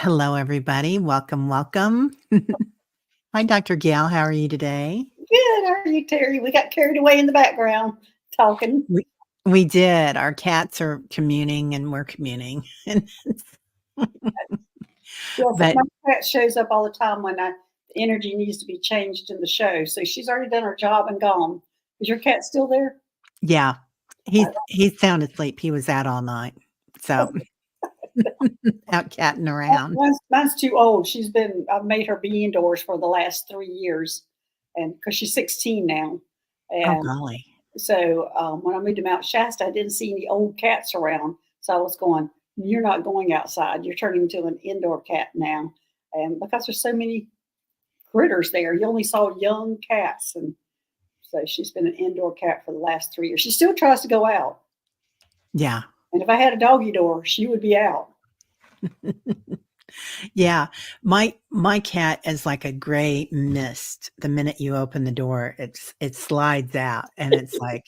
Hello, everybody. Welcome, welcome. Hi, Dr. Gail. How are you today? Good. How are you, Terry? We got carried away in the background talking. We we did. Our cats are communing and we're communing. Yes, But my cat shows up all the time when the energy needs to be changed in the show. So she's already done her job and gone. Is your cat still there? yeah, he's sound asleep. He was out all night. So out catting around. Mine's too old. I've made her be indoors for the last 3 years, and because she's 16 now. Oh And golly. so when I moved to Mount Shasta, I didn't see any old cats around. So I was going, "You're not going outside. You're turning into an indoor cat now." And because there's so many critters there, you only saw young cats. And so she's been an indoor cat for the last 3 years. She still tries to go out. Yeah. And if I had a doggy door, she would be out. Yeah. My cat is like a gray mist. The minute you open the door, it slides out and it's like,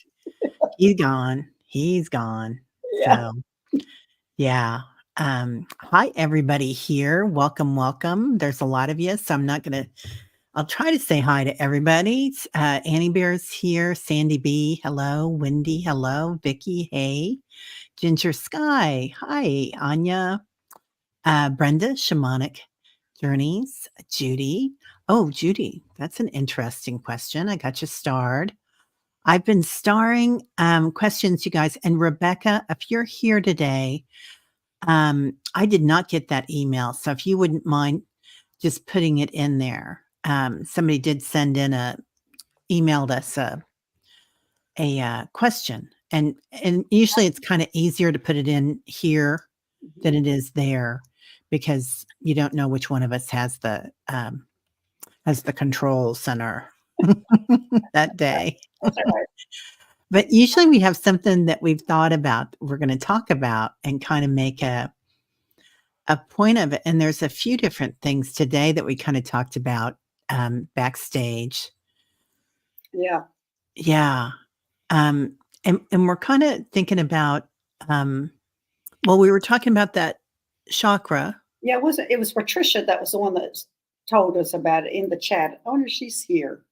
he's gone. He's gone. Yeah. So yeah. Hi, everybody here. Welcome, welcome. There's a lot of you, so I'll try to say hi to everybody. Annie Bear's here. Sandy B, hello. Wendy, hello. Vicky, hey. Ginger Sky, hi. Anya, Brenda, Shamanic Journeys, Judy. Oh, Judy, that's an interesting question. I got you starred. I've been starring questions, you guys. And Rebecca, if you're here today, I did not get that email. So if you wouldn't mind just putting it in there. Somebody did send in emailed us a question and usually it's kind of easier to put it in here than it is there because you don't know which one of us has the control center that day. That's all right. But usually we have something that we've thought about, we're going to talk about and kind of make a point of it. And there's a few different things today that we kind of talked about backstage. Yeah. Yeah. And we're kind of thinking about, well, we were talking about that chakra. Yeah, it was Patricia that was the one that told us about it in the chat. I wonder if she's here.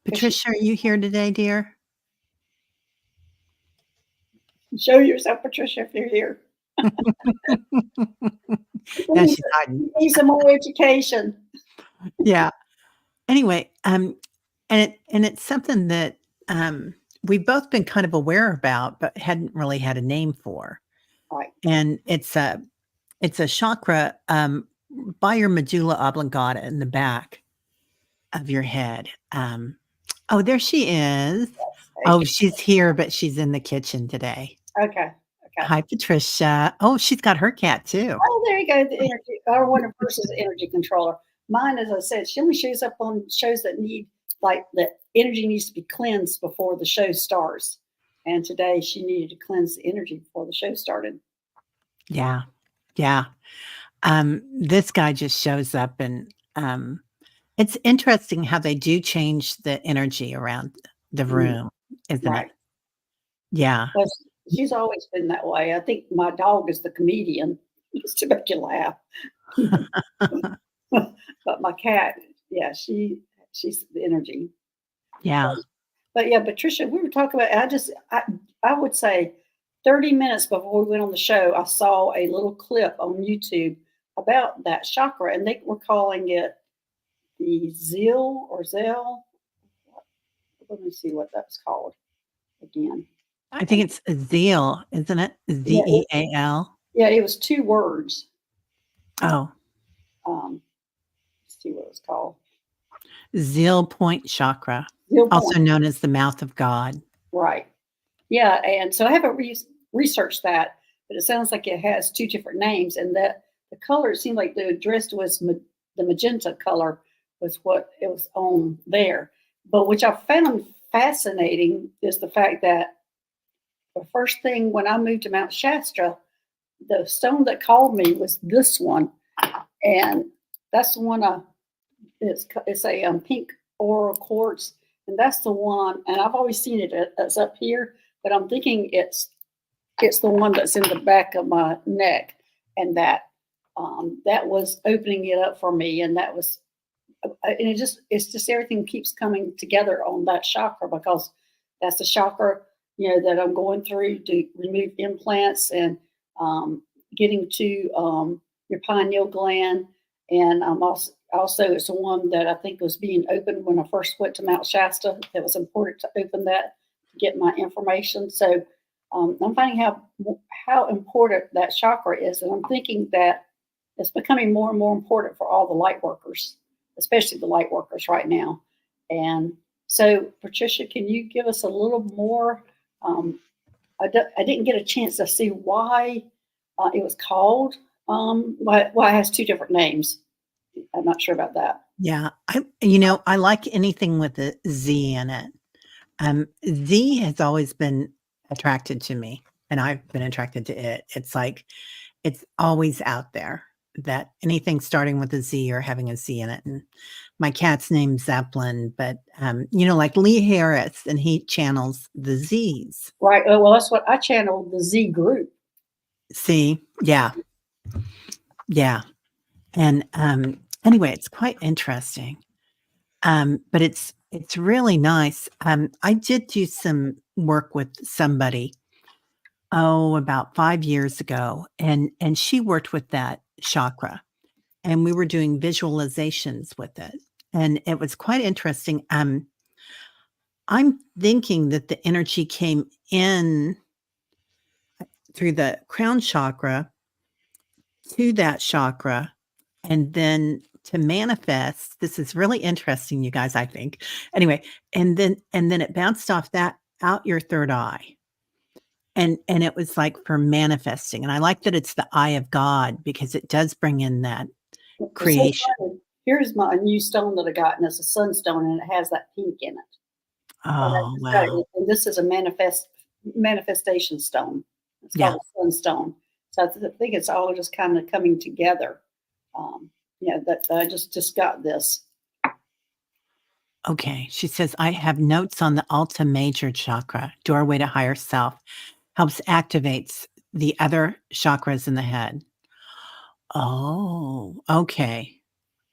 Patricia, are you here today, dear? Show yourself, Patricia, if you're here. No, she's hiding. We need some more education. Yeah. Anyway, and it's something that we've both been kind of aware about, but hadn't really had a name for. Right. And it's a chakra by your medulla oblongata in the back of your head. Oh, there she is. Yes. Oh, she's here, but she's in the kitchen today. Okay. Hi, Patricia. Oh, she's got her cat too. Oh, there you go. The energy, or one of hers is the energy controller. Mine, as I said, she only shows up on shows that need, like, the energy needs to be cleansed before the show starts. And today she needed to cleanse the energy before the show started. Yeah. Yeah. This guy just shows up and it's interesting how they do change the energy around the room, isn't it? Yeah. Well, she's always been that way. I think my dog is the comedian, just to make you laugh. But my cat, yeah, she's the energy. Yeah. But yeah, Patricia, we were talking about. I would say 30 minutes before we went on the show, I saw a little clip on YouTube about that chakra, and they were calling it the Zeal or Zell. Let me see what that's called again. I think it's zeal, isn't it? Zeal. Yeah, it was 2 words. Oh. Let's see what it was called. Zeal point chakra, Zeal point. also known as the mouth of God. Right. Yeah, and so I haven't researched that, but it sounds like it has 2 different names, and that the color seemed like the dress was the magenta color was what it was on there. But which I found fascinating is the fact that the first thing when I moved to Mount Shasta, the stone that called me was this one, and that's the one. It's a pink oral quartz, and that's the one. And I've always seen it as up here, but I'm thinking it's the one that's in the back of my neck, and that that was opening it up for me, and that was, and it's just everything keeps coming together on that chakra because that's the chakra, that I'm going through to remove implants and um, getting to your pineal gland, and also it's the one that I think was being opened when I first went to Mount Shasta. It was important to open that to get my information. So I'm finding how important that chakra is, and I'm thinking that it's becoming more and more important for all the light workers, especially the light workers right now. And so, Patricia, can you give us a little more? Um, I didn't get a chance to see why it was called, why it has two different names. I'm not sure about that. Yeah, I like anything with a Z in it. Z has always been attracted to me, and I've been attracted to it. It's like it's always out there that anything starting with a Z or having a Z in it. And my cat's named Zeppelin, but like Lee Harris, and he channels the Z's. Right. Oh, well, that's what I channeled, the Z group. See, yeah, yeah, and anyway, it's quite interesting. But it's really nice. I did do some work with somebody, about 5 years ago, and she worked with that chakra, and we were doing visualizations with it, and it was quite interesting. I'm thinking that the energy came in through the crown chakra to that chakra, and then to manifest, this is really interesting, you guys, I think. Anyway, and then it bounced off that out your third eye. And it was like for manifesting. And I like that it's the eye of God because it does bring in that It's so creation. funny. Here's my new stone that I got, and it's a sunstone, and it has that pink in it. And I Oh, just got wow. it, and this is a manifestation stone. It's Yeah. called a sunstone. So I think it's all just kind of coming together. That I just got this. Okay. She says, I have notes on the Alta Major chakra, doorway to higher self, helps activates the other chakras in the head. Oh, okay.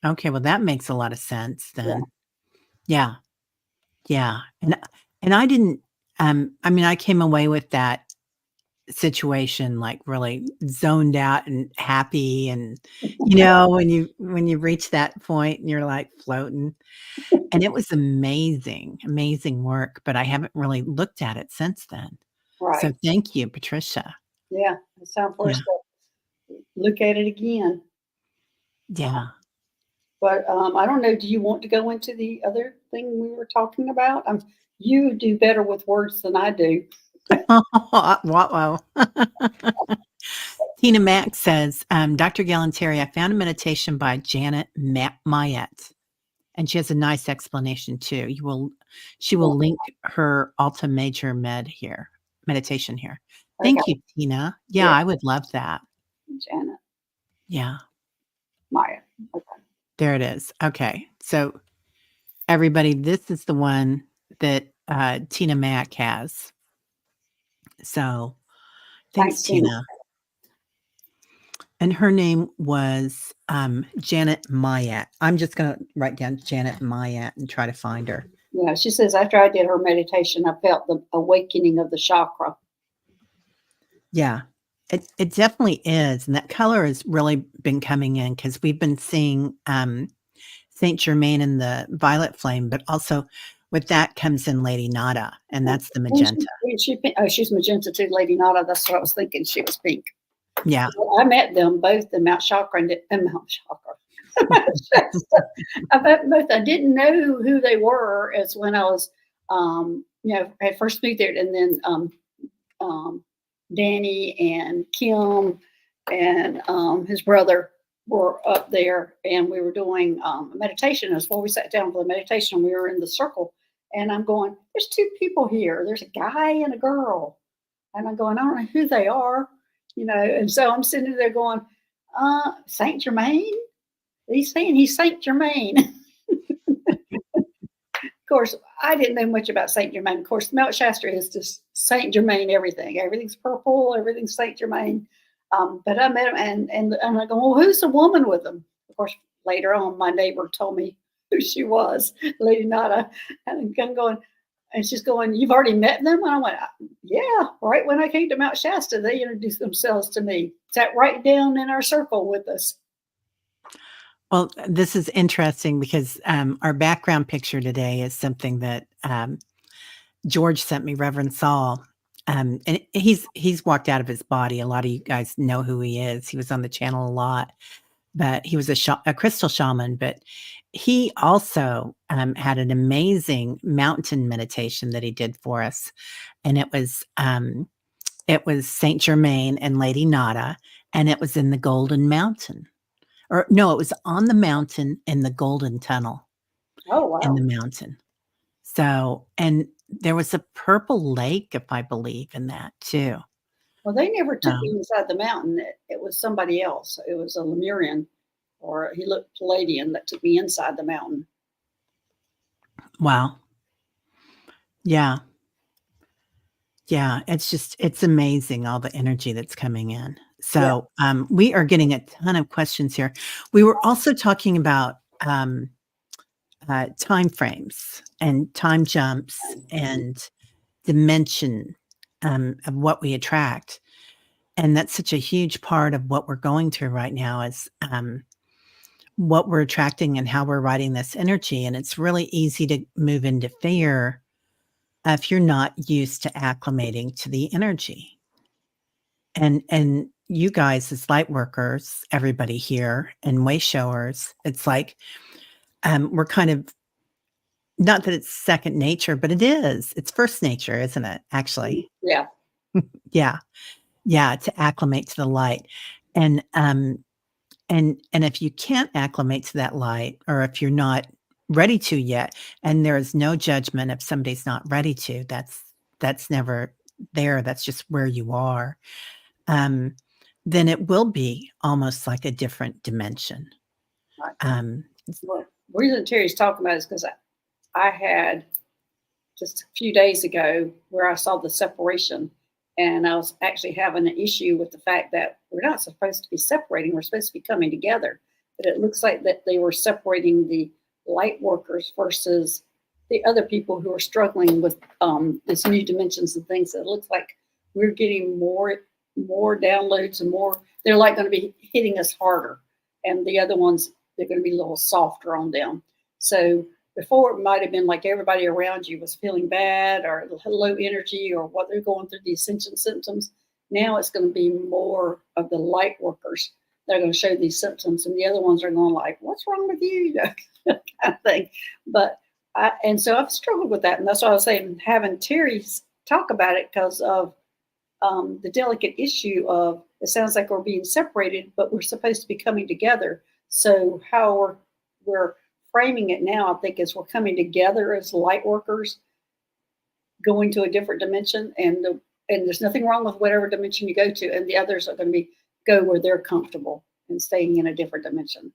Okay, well, that makes a lot of sense Yeah, then. Yeah, yeah, and I didn't, I mean, I came away with that situation, like, really zoned out and happy and, when you reach that point and you're, like, floating, and it was amazing, amazing work, but I haven't really looked at it since then. So right. thank you, Patricia. Yeah, it's time for Yeah, us to look at it again. yeah. But I don't know. Do you want to go into the other thing we were talking about? You do better with words than I do. Wow. Tina Mack says, Dr. Terry, I found a meditation by Janet Mayette, and she has a nice explanation too. She Yeah, will link her Alta Major meditation here. okay. Thank you, Tina. Yeah, Yeah, I would love that. Janet Yeah, Maya. Okay. there it is. Okay. So everybody, this is the one that Tina Mack has. So thanks, Thanks, Tina. Tina. And her name was, Janet Mayat. I'm just gonna write down Janet Mayat and try to find her. Yeah, she says after I did her meditation, I felt the awakening of the chakra. Yeah. It definitely is, and that color has really been coming in because 'cause we've been seeing, Saint Germain in the violet flame, but also with that comes in Lady Nada, and that's the magenta. She's magenta too, Lady Nada. That's what I was thinking. She was pink. Yeah. I met them both in Mount Chakra and Mount Chakra. I met both. I didn't know who they were as when I was, I first moved there, and then um, Danny and Kim and his brother were up there, and we were doing meditation. That's where we sat down for the meditation. We were in the circle, and I'm going, "There's two people here. There's a guy and a girl," and I'm going, "I don't know who they are," And so I'm sitting there going, "Saint Germain." He's saying he's Saint Germain. Of course, I didn't know much about Saint Germain. Of course, Mount Shasta is just Saint Germain everything. Everything's purple, everything's Saint Germain. But I met him, and I go, well, who's the woman with him? Of course, later on, my neighbor told me who she was, Lady Nada, and I'm going, and she's going, you've already met them? And I went, yeah, right when I came to Mount Shasta, they introduced themselves to me. Sat right down in our circle with us. Well, this is interesting because our background picture today is something that George sent me, Reverend Saul. And he's walked out of his body. A lot of you guys know who he is. He was on the channel a lot, but he was a crystal shaman. But he also had an amazing mountain meditation that he did for us, and it was Saint Germain and Lady Nada, and it was in the Golden Mountain. Or no, it was on the mountain in the Golden Tunnel Oh, in wow. the mountain. So, and there was a purple lake, if I believe, in that too. Well, they never took So, me inside the mountain. It was somebody else. It was a Lemurian, or he looked Palladian, that took me inside the mountain. wow. Yeah. Yeah. It's amazing all the energy that's coming in. Yeah. So, we are getting a ton of questions here. We were also talking about time frames and time jumps and dimension of what we attract. And that's such a huge part of what we're going through right now is what we're attracting and how we're riding this energy. And it's really easy to move into fear if you're not used to acclimating to the energy. And you guys as light workers, everybody here and way showers, it's like we're kind of not that it's second nature, but it is. It's first nature, isn't it? Actually. Yeah. Yeah. Yeah, to acclimate to the light. And and if you can't acclimate to that light, or if you're not ready to yet, and there is no judgment if somebody's not ready to, that's never there. That's just where you are. Um, then it will be almost like a different dimension. Right. Um, Well, the reason Terry's talking about it is because I had just a few days ago where I saw the separation, and I was actually having an issue with the fact that we're not supposed to be separating, we're supposed to be coming together. But it looks like that they were separating the light workers versus the other people who are struggling with these new dimensions and things. It looks like we're getting more downloads and more. They're like going to be hitting us harder, and the other ones, they're going to be a little softer on them. So before, it might have been like everybody around you was feeling bad or low energy or what they're going through, the ascension symptoms. Now it's going to be more of the light workers that are going to show these symptoms, and the other ones are going like, "What's wrong with you?" kind of thing. But and so I've struggled with that, and that's why I was saying having Terry talk about it because of the delicate issue of it sounds like we're being separated, but we're supposed to be coming together. So how we're framing it now, I think, is we're coming together as light workers, going to a different dimension, and there's nothing wrong with whatever dimension you go to, and the others are going to be go where they're comfortable and staying in a different dimension.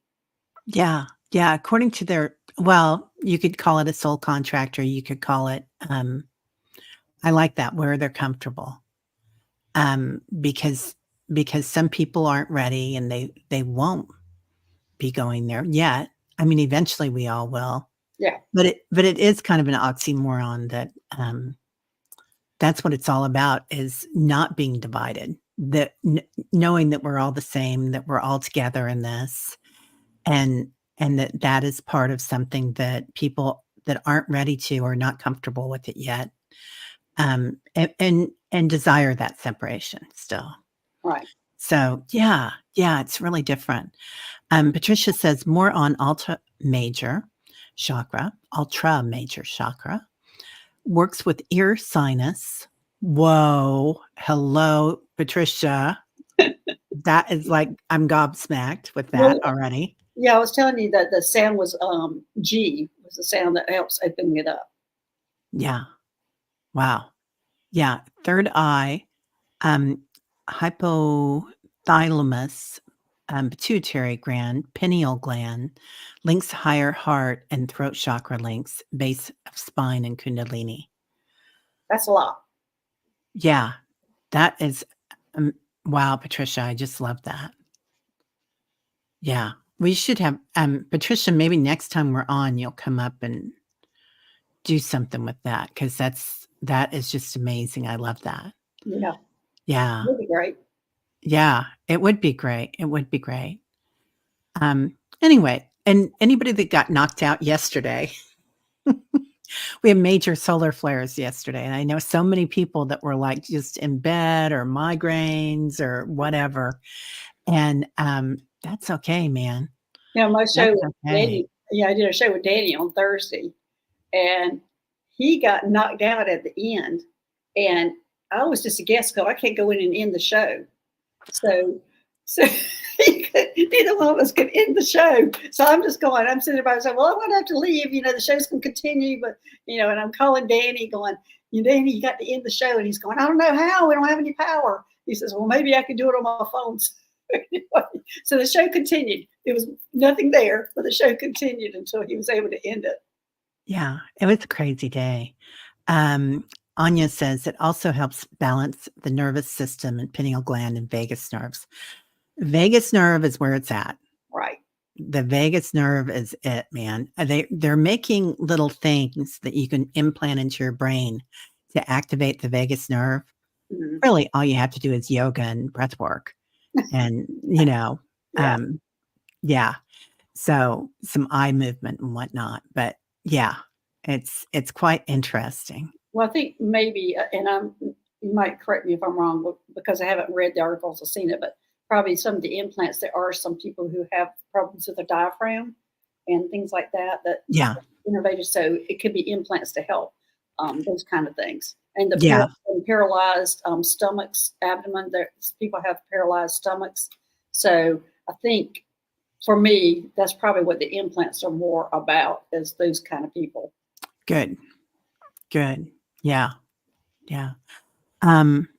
yeah, yeah. According to their, well, you could call it a soul contract, or you could call it. I like that where they're comfortable, because some people aren't ready and they won't be going there yet. I mean, eventually we all will, Yeah, but it is kind of an oxymoron that that's what it's all about is not being divided. That knowing that we're all the same, that we're all together in this, and that is part of something that people that aren't ready to or not comfortable with it yet, and desire that separation still. right. So yeah, yeah, it's really different. Patricia says more on ultra major chakra, works with ear sinus. Whoa, hello, Patricia. That is like I'm gobsmacked with that Well, already. yeah, I was telling you that the sound was G was the sound that helps opening it up. Yeah. Wow. Yeah. Third eye, um, hypothalamus, pituitary gland, pineal gland, links higher heart and throat chakra links, base of spine and kundalini. That's a lot. Yeah. That is Wow, Patricia, I just love that. Yeah. We should have, Patricia, maybe next time we're on, you'll come up and do something with that because that is just amazing. I love that. Yeah, Yeah. that'd be great. Yeah. It would be great. It would be great. Anyway, and anybody that got knocked out yesterday, we had major solar flares yesterday. And I know so many people that were like just in bed or migraines or whatever. And that's okay, man. Yeah, my show That's with okay. Danny. Yeah, I did a show with Danny on Thursday, and he got knocked out at the end. And I was just a guest, so I can't go in and end the show. So neither one of us could end the show. So I'm just going. I'm sitting there by myself. Well, I'm going to have to leave. The show's going to continue, but and I'm calling Danny, going, Danny, you got to end the show, and he's going, I don't know how. We don't have any power. He says, well, maybe I can do it on my phone. So the show continued. There was nothing there, but the show continued until he was able to end it. Yeah, it was a crazy day. Anya says it also helps balance the nervous system and pineal gland and vagus nerves. Vagus nerve is where it's at. Right. The vagus nerve is it, man. They're making little things that you can implant into your brain to activate the vagus nerve. Mm-hmm. Really, all you have to do is yoga and breath work, and Yeah. yeah. So some eye movement and whatnot, but yeah, it's quite interesting. Well, I think maybe, and you might correct me if I'm wrong, because I haven't read the articles or seen it, but probably some of the implants, there are some people who have problems with the diaphragm and things like that Yeah, innovative. So it could be implants to help those kind of things. And the yeah, paralyzed stomachs, abdomen, people have paralyzed stomachs. So I think for me, that's probably what the implants are more about, is those kind of people. good, good, yeah, yeah.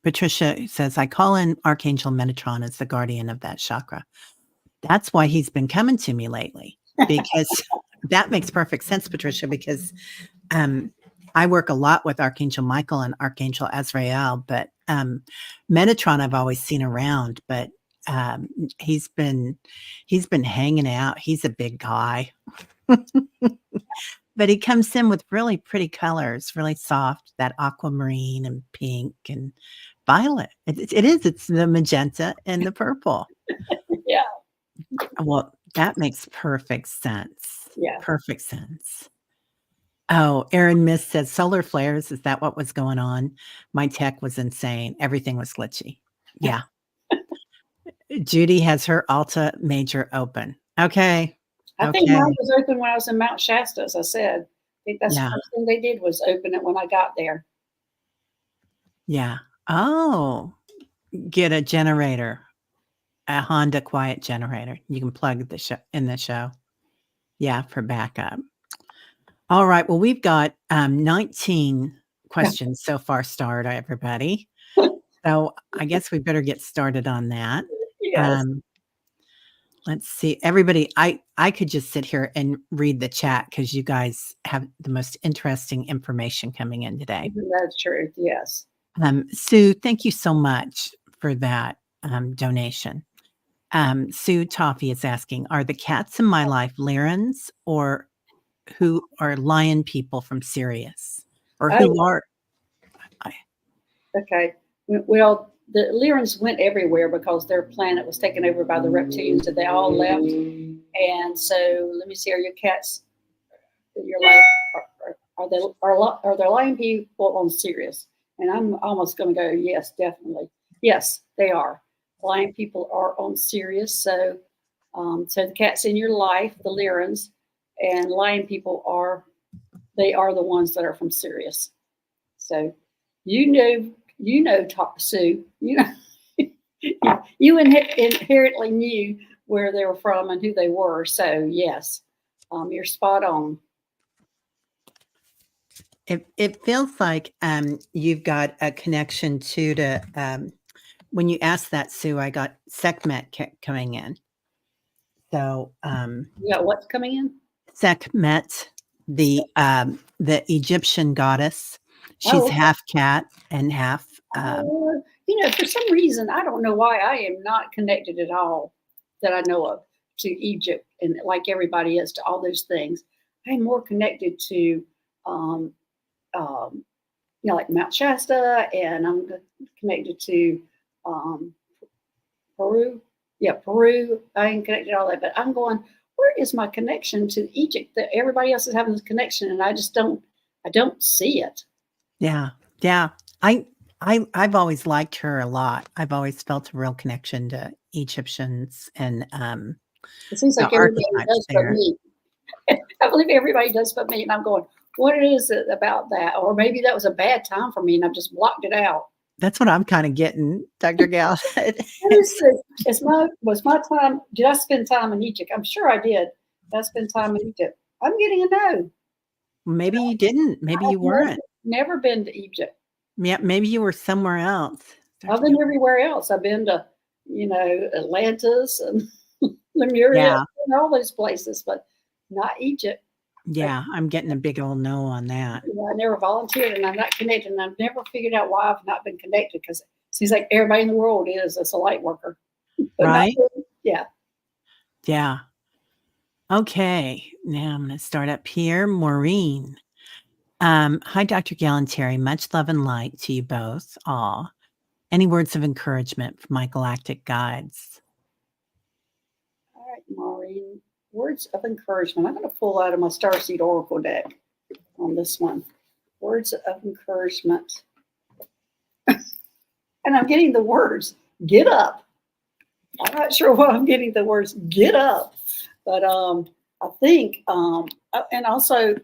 Patricia says, I call in Archangel Metatron as the guardian of that chakra. That's why he's been coming to me lately, because that makes perfect sense, Patricia, because I work a lot with Archangel Michael and Archangel Azrael, but Metatron I've always seen around, but he's been hanging out. He's a big guy. But he comes in with really pretty colors, really soft, that aquamarine and pink and violet. It's the magenta and the purple. Yeah. Well, that makes perfect sense. Yeah. Perfect sense. Oh, Aaron Miss says solar flares. Is that what was going on? My tech was insane. Everything was glitchy. Yeah. Judy has her Alta Major open. Okay. I think Okay. mine was open when I was in Mount Shasta, as I said. I think that's Yeah. the first thing they did was open it when I got there. Yeah. Oh, get a generator, a Honda Quiet generator. You can plug in the show. Yeah, for backup. All right. Well, we've got 19 questions so far, everybody. So I guess we better get started on that. Yes. Let's see. Everybody, I could just sit here and read the chat because you guys have the most interesting information coming in today. That's true. Yes. Sue, thank you so much for that donation. Sue Toffee is asking, are the cats in my life Lyrans or who are lion people from Sirius? Or who are... Okay. Well, the Lyrans went everywhere because their planet was taken over by the reptilians, and they all left. And so, let me see. Are your cats in your life? Are there lion people on Sirius? And I'm almost going to go, yes, definitely. Yes, they are. Lion people are on Sirius. So, so the cats in your life, the Lyrans, and lion people they are the ones that are from Sirius. So, Sue, you inherently knew where they were from and who they were. So yes, you're spot on. It feels like you've got a connection to when you asked that, Sue, I got Sekhmet coming in. So yeah, what's coming in? Sekhmet, the Egyptian goddess. She's half cat and half for some reason, I don't know why I am not connected at all that I know of to Egypt and like everybody is to all those things. I'm more connected to, um, um, like Mount Shasta, and I'm connected to um, Peru. Yeah, Peru. I ain't connected to all that, but I'm going, where is my connection to Egypt? That everybody else is having this connection, and I don't see it. Yeah. Yeah. I I've always liked her a lot. I've always felt a real connection to Egyptians and It seems the like everybody archetypes does but there. me. I believe everybody does but me, and I'm going, what is it about that? Or maybe that was a bad time for me, and I've just blocked it out. That's what I'm kind of getting, Dr. Gal. What is this? Was my time? Did I spend time in Egypt? I'm sure I did. Did I spend time in Egypt? I'm getting a no. Maybe you didn't. Maybe I've you weren't. never been to Egypt. Yeah, maybe you were somewhere else, I've Dr. been Gal. everywhere else. I've been to, Atlantis and Lemuria Yeah. and all those places, but not Egypt. Yeah. I'm getting a big old no on that. I never volunteered and I'm not connected. And I've never figured out why I've not been connected because it seems like everybody in the world is as a light worker. But not Right? me. Yeah. Yeah. Okay. Now I'm going to start up here. Maureen. Hi, Dr. Gallanterry. Much love and light to you both. All. Any words of encouragement from my galactic guides? All right, Maureen. Words of encouragement. I'm going to pull out of my Starseed Oracle deck on this one. Words of encouragement. And I'm getting the words, get up. I'm not sure why I'm getting the words get up, but I think, and also,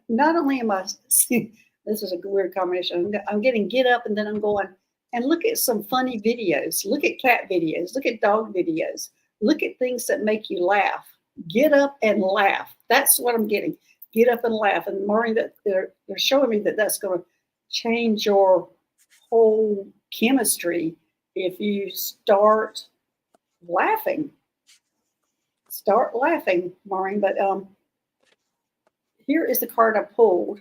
not only am I, this is a weird combination, I'm getting get up and then I'm going and look at some funny videos, look at cat videos, look at dog videos, look at things that make you laugh. Get up and laugh. That's what I'm getting. Get up and laugh. And Maureen, that they're showing me that that's going to change your whole chemistry if you start laughing. Start laughing, Maureen. But here is the card I pulled,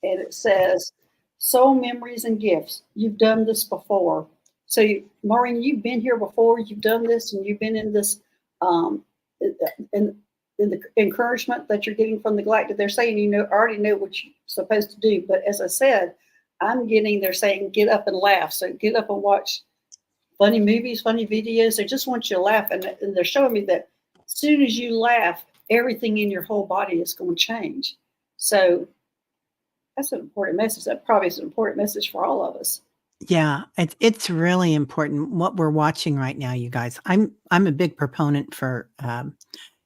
and it says, "Soul memories and gifts." You've done this before, so Maureen, you've been here before. You've done this, and you've been in this, in the encouragement that you're getting from the Galactic. They're saying already know what you're supposed to do. But as I said, they're saying get up and laugh. So get up and watch funny movies, funny videos. They just want you to laugh. And they're showing me that as soon as you laugh, everything in your whole body is going to change. So that's an important message. That probably is an important message for all of us. Yeah, it's really important what we're watching right now, you guys. I'm a big proponent for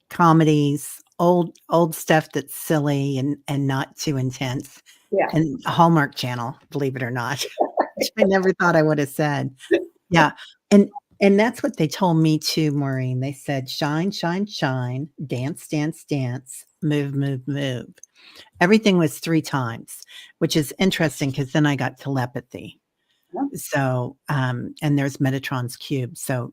comedies, old stuff that's silly and not too intense, Yeah. and Hallmark Channel, believe it or not, which I never thought I would have said. Yeah, and that's what they told me too, Maureen. They said, "Shine, shine, shine, dance, dance, dance, move, move, move." Everything was 3 times, which is interesting because then I got telepathy. Yeah. So, and there's Metatron's cube. So,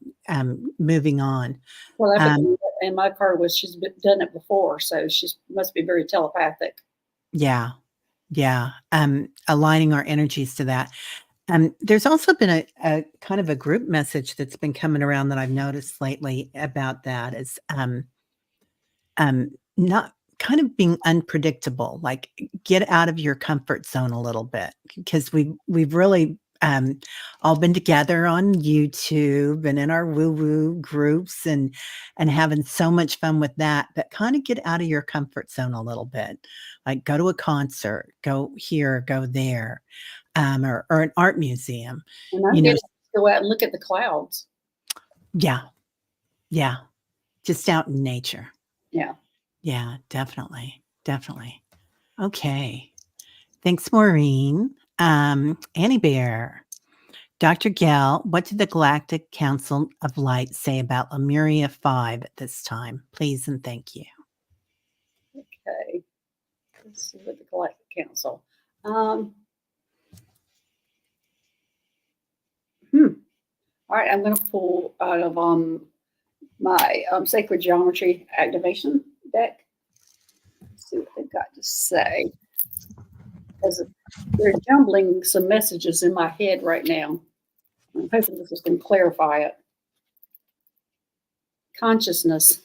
moving on. Well, Um, and my card was she's done it before, so she must be very telepathic. yeah, yeah. Aligning our energies to that. There's also been a kind of a group message that's been coming around that I've noticed lately about that is not kind of being unpredictable, like get out of your comfort zone a little bit because we've really all been together on YouTube and in our woo-woo groups and having so much fun with that, but kind of get out of your comfort zone a little bit. Like go to a concert, go here, go there, or an art museum. And I'm You know, getting to go out and look at the clouds. yeah, yeah, just out in nature. Yeah. Yeah, definitely, definitely. Okay. Thanks, Maureen. Annie Bear, Dr. Gell, what did the Galactic Council of Light say about Lemuria 5 at this time? Please and thank you. Okay. Let's see what the Galactic Council. All right, I'm going to pull out of my Sacred Geometry Activation deck. Let's see what they've got to say. Because they're jumbling some messages in my head right now. I'm hoping this is going to clarify it. Consciousness.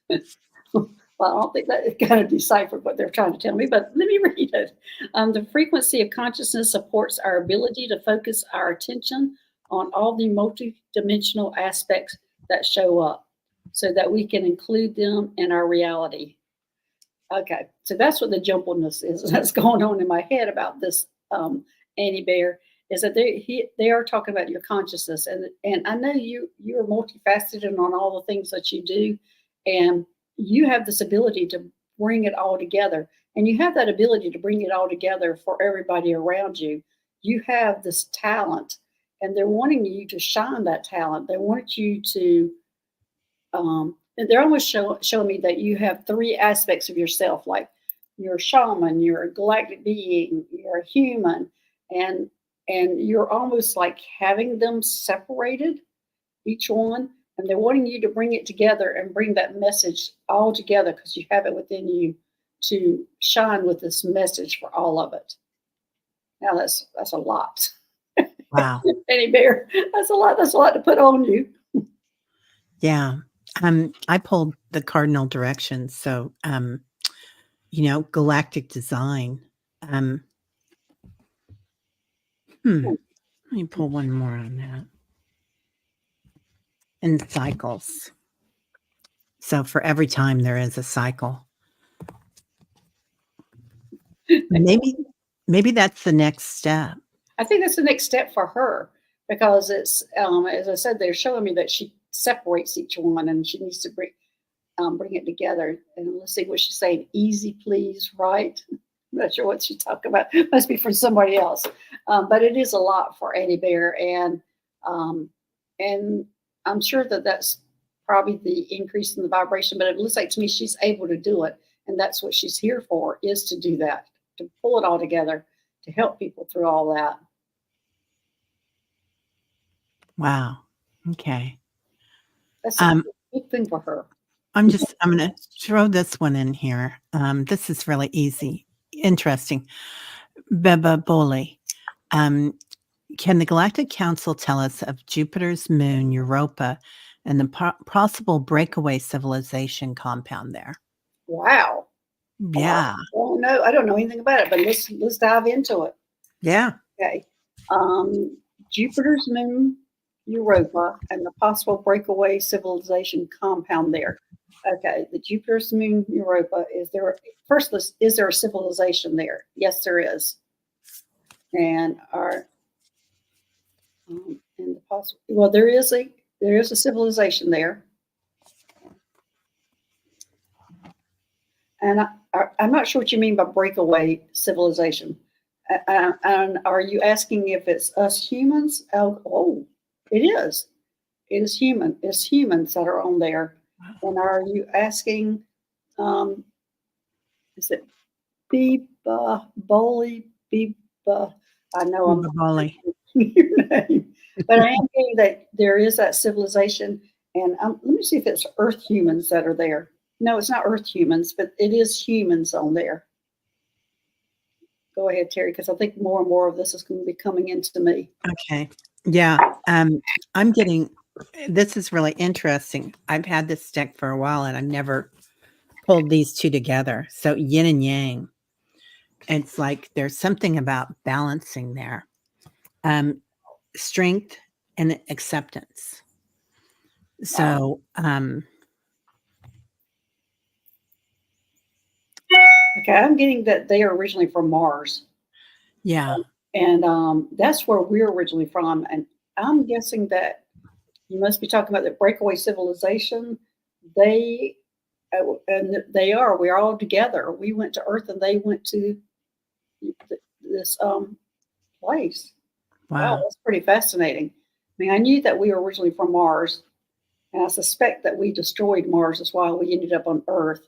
Well, I don't think that it kind of deciphered what they're trying to tell me, but let me read it. The frequency of consciousness supports our ability to focus our attention on all the multidimensional aspects that show up so that we can include them in our reality. Okay, so that's what the jumbleness is that's going on in my head about this Annie Bear, is that they are talking about your consciousness, and I know you're multifaceted on all the things that you do, and you have this ability to bring it all together, and you have that ability to bring it all together for everybody around you. You have this talent, and they're wanting you to shine that talent. They want you to they're almost showing me that you have three aspects of yourself, like you're a shaman, you're a galactic being, you're a human, and you're almost like having them separated, each one, and they're wanting you to bring it together and bring that message all together because you have it within you to shine with this message for all of it. Now that's a lot. Wow. Annie Bear, that's a lot. That's a lot to put on you. Yeah. I pulled the cardinal directions. So, galactic design. Let me pull one more on that. And cycles. So for every time there is a cycle. Maybe that's the next step. I think that's the next step for her because it's, as I said, they're showing me that she separates each one and she needs to bring it together. And let's see what she's saying. Easy, please, right? I'm not sure what she's talking about. Must be from somebody else. But it is a lot for Annie Bear, and I'm sure that that's probably the increase in the vibration. But it looks like to me she's able to do it, and that's what she's here for, is to do that, to pull it all together, to help people through all that. Wow. Okay. That's a big thing for her. I'm going to throw this one in here. This is really easy. Interesting. Beba Boli. Can the Galactic Council tell us of Jupiter's moon, Europa, and the possible breakaway civilization compound there? Wow. Yeah. Well, no, I don't know anything about it, but let's dive into it. Yeah. Okay. Jupiter's moon, Europa, and the possible breakaway civilization compound there. Okay, the Jupiter's moon, Europa. Is there a civilization there? Yes, there is. And there is a civilization there. And I'm not sure what you mean by breakaway civilization. And are you asking if it's us humans? Oh, it is. It is human. It's humans that are on there. And are you asking, is it Biba Boli? Biba? I know I'm not your name, but I am getting that there is that civilization. And let me see if it's Earth humans that are there. No, it's not Earth humans, but it is humans on there. Go ahead, Terry, because I think more and more of this is going to be coming into me. Okay. Yeah. I'm getting, this is really interesting. I've had this deck for a while and I've never pulled these two together. So yin and yang. It's like there's something about balancing there. Strength and acceptance. So, okay, I'm getting that they are originally from Mars. Yeah. And that's where we're originally from. And I'm guessing that you must be talking about the breakaway civilization. We're all together. We went to Earth and they went to this place. Wow, that's pretty fascinating. I mean, I knew that we were originally from Mars, and I suspect that we destroyed Mars. That's why we ended up on Earth.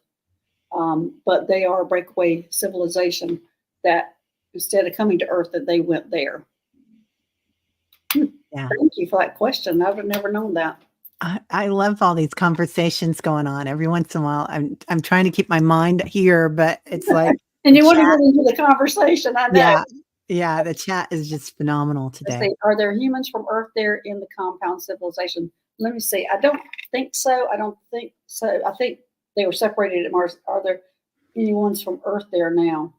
But they are a breakaway civilization that instead of coming to Earth, that they went there. Yeah. Thank you for that question. I would have never known that. I love all these conversations going on. Every once in a while, I'm trying to keep my mind here, but it's like, and you want to get into the conversation. I know. Yeah. Yeah, the chat is just phenomenal Let's today. see, are there humans from Earth there in the compound civilization? Let me see. I don't think so. I don't think so. I think they were separated at Mars. Are there any ones from Earth there now?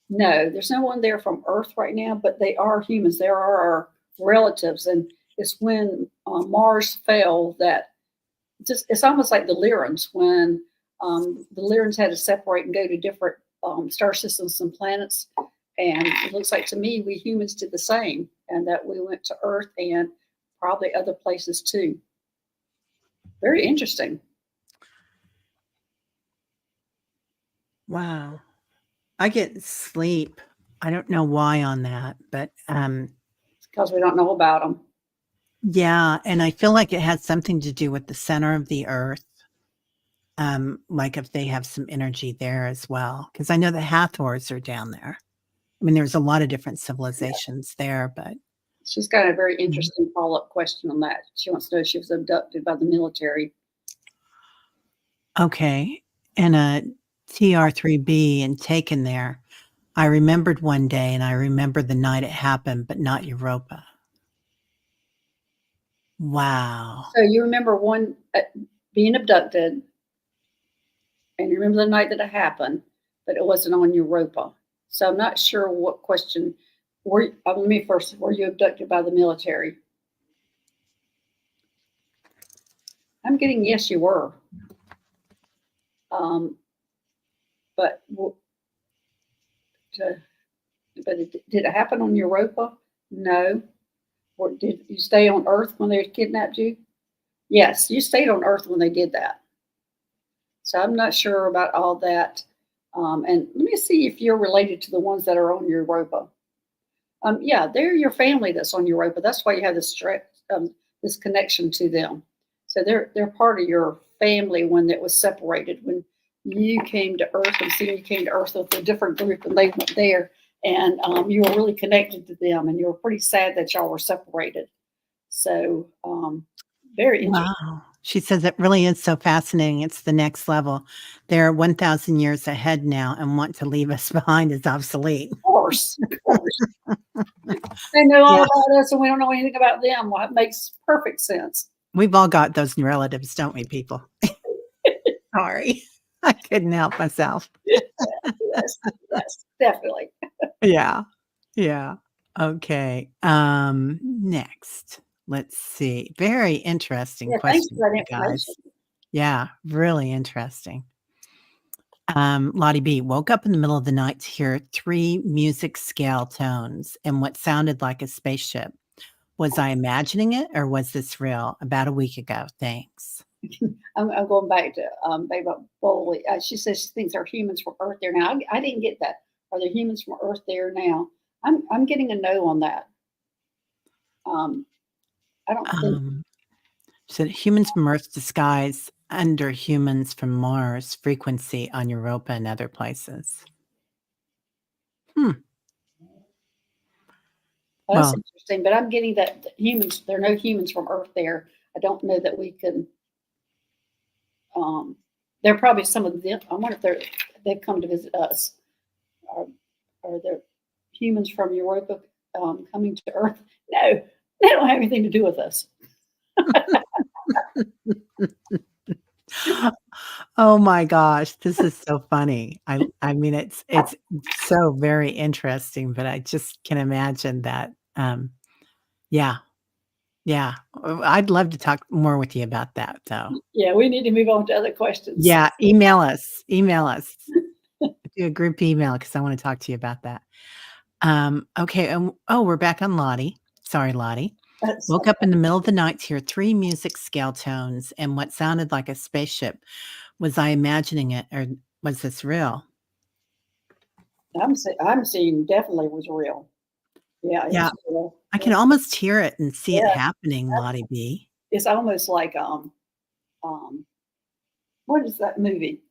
No, there's no one there from Earth right now, but they are humans. There are our relatives, and it's when Mars fell that it's almost like the Lyrans when the Lyrans had to separate and go to different star systems and planets. And it looks like to me we humans did the same, and that we went to Earth and probably other places too. Very interesting. Wow. I get sleep. I don't know why on that, but Because we don't know about them. yeah, and I feel like it has something to do with the center of the earth. Like if they have some energy there as well, because I know the Hathors are down there. I mean, there's a lot of different civilizations there, but She's got a very Mhm. interesting follow-up question on that. She wants to know if she was abducted by the military. Okay. And a TR3B and taken there. I remembered one day and I remember the night it happened, but not Europa. Wow. So you remember one being abducted, and you remember the night that it happened, but it wasn't on Europa. So I'm not sure what question. Let me first. Were you abducted by the military? I'm getting yes, you were. Um, but did it happen on Europa? No. Or did you stay on Earth when they kidnapped you? Yes, you stayed on Earth when they did that. So I'm not sure about all that. And let me see if you're related to the ones that are on Europa. Yeah, they're your family that's on Europa. That's why you have this connection to them. So they're part of your family when it was separated. When you came to Earth, and see, you came to Earth with a different group, and they went there, and you were really connected to them, and you were pretty sad that y'all were separated. So very interesting. Wow. She says it really is so fascinating. It's the next level. They're 1,000 years ahead now and want to leave us behind is obsolete. Of course, of course. They know all Yeah. about us, and we don't know anything about them. Well, it makes perfect sense. We've all got those relatives, don't we, people? Sorry. I couldn't help myself. Yes, yes, definitely. Yeah. Yeah. Okay. Next. Let's see. Very interesting Yeah, thanks question, for that you information. guys. Yeah, really interesting. Lottie B woke up in the middle of the night to hear 3 music scale tones and what sounded like a spaceship. Was I imagining it or was this real? About a week ago. Thanks. I'm going back to Babe Bowley. She says she thinks there are humans from Earth there now. I didn't get that. Are there humans from Earth there now? I'm getting a no on that. I don't think. Um, so humans from Earth disguise under humans from Mars frequency on Europa and other places. Hmm. Well, that's Well, interesting, but I'm getting that humans. There are no humans from Earth there. I don't know that we can. There are probably some of them. I wonder if they've come to visit us. Are, are there humans from Europa coming to Earth? No, they don't have anything to do with us. oh my gosh, this is so funny. I mean, it's so very interesting, but I just can imagine that, yeah, yeah. I'd love to talk more with you about that, though. Yeah, we need to move on to other questions. Yeah, email us. Do a group email because I wanna talk to you about that. Okay, oh, we're back on Lottie. Sorry, Lottie. That's Woke up in the middle of the night to hear 3 music scale tones and what sounded like a spaceship. Was I imagining it or was this real? I'm seeing definitely was real. Yeah, Yeah, it's real. I can almost hear it and see it Yeah, happening, Lottie B. it's almost like um what is that movie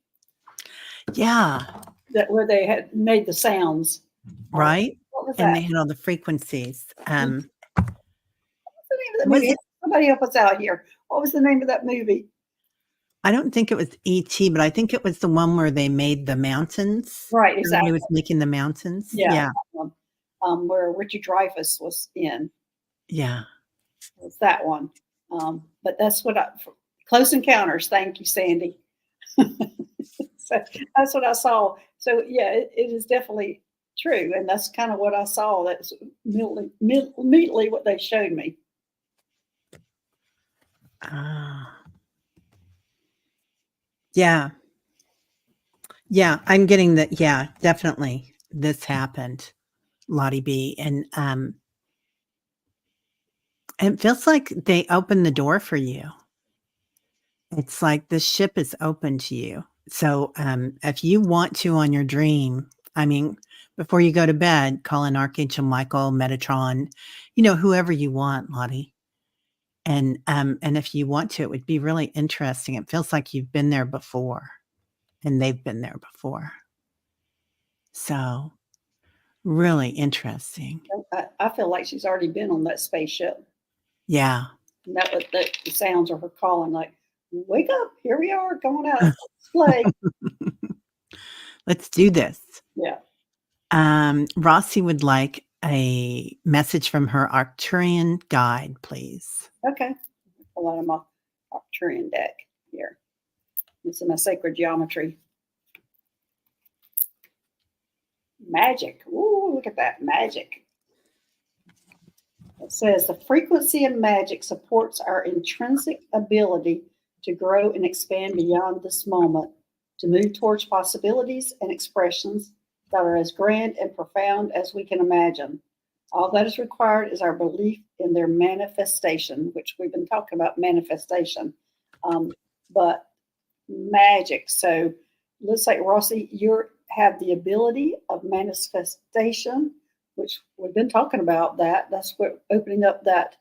Yeah, that where they had made the sounds? right? What was And that? they had all the frequencies. What's the name of that Was movie? it Somebody help us out here. What was the name of that movie? I don't think it was E.T., but I think it was the one where they made the mountains. Right, Everybody exactly. was making the mountains. Yeah. Yeah. where Richard Dreyfuss was in. Yeah. Was that one. But that's what Close Encounters. Thank you, Sandy. So that's what I saw. So yeah, it is definitely true, and that's kind of what I saw. That's immediately what they showed me. Yeah. Yeah, I'm getting that. Yeah, definitely. This happened, Lottie B. And it feels like they opened the door for you. It's like the ship is open to you. So if you want to on your dream, I mean, before you go to bed, call in Archangel Michael, Metatron, whoever you want, Lottie. And if you want to, it would be really interesting. It feels like you've been there before and they've been there before. So really interesting. I feel like she's already been on that spaceship. Yeah. And that was the sounds of her calling, like, wake up, here we are, going out of display. Let's do this. Yeah. Rossi would like a message from her Arcturian guide, please. Okay. Pull out of my Arcturian deck here. This is my sacred geometry. Magic. Ooh, look at that magic. It says the frequency of magic supports our intrinsic ability to grow and expand beyond this moment, to move towards possibilities and expressions that are as grand and profound as we can imagine. All that is required is our belief in their manifestation, which we've been talking about manifestation, but magic. So looks like, Rossi, you have the ability of manifestation, which we've been talking about that. That's what opening up that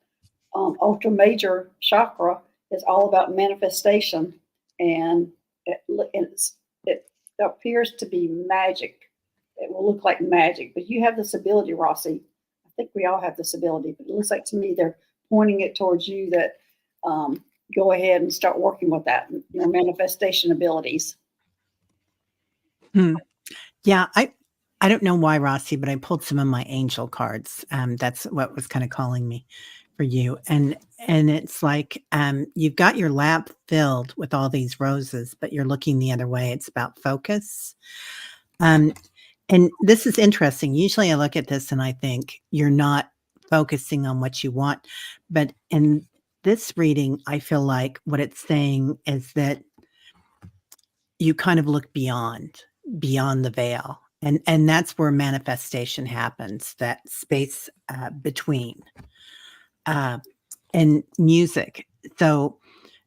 ultra major chakra is all about manifestation. And it appears to be magic. It will look like magic, but you have this ability, Rossi. I think we all have this ability, but it looks like to me they're pointing it towards you that go ahead and start working with that, your manifestation abilities. Yeah, I don't know why, Rossi, but I pulled some of my angel cards. That's what was kind of calling me for you. And it's like you've got your lap filled with all these roses, but you're looking the other way. It's about focus. And this is interesting. Usually I look at this and I think you're not focusing on what you want. But in this reading, I feel like what it's saying is that you kind of look beyond the veil. And that's where manifestation happens, that space between and music. So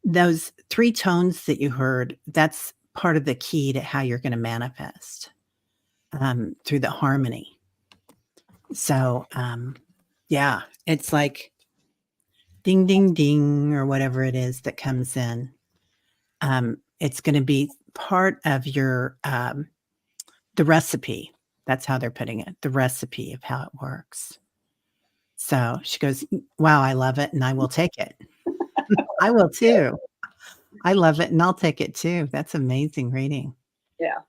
those 3 tones that you heard, that's part of the key to how you're going to manifest. Through the harmony. So, yeah, it's like ding, ding, ding, or whatever it is that comes in. It's going to be part of your, the recipe. That's how they're putting it, the recipe of how it works. So she goes, wow, I love it. And I will take it. I will too. I love it. And I'll take it too. That's amazing reading. Yeah.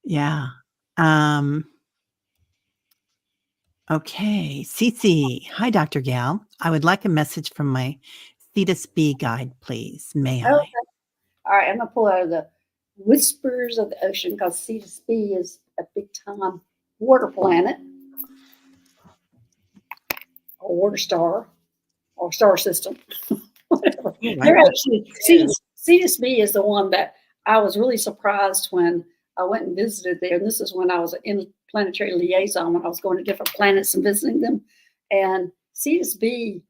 Yeah. Okay, Cece. Hi, Dr. Gal. I would like a message from my Cetus B guide, please. May I? Okay. All right, I'm gonna pull out of the Whispers of the Ocean because Cetus B is a big time water planet or water star or star system. Whatever. They're actually Cetus B is the one that I was really surprised when I went and visited there. And this is when I was in planetary liaison, when I was going to different planets and visiting them. And Cetus B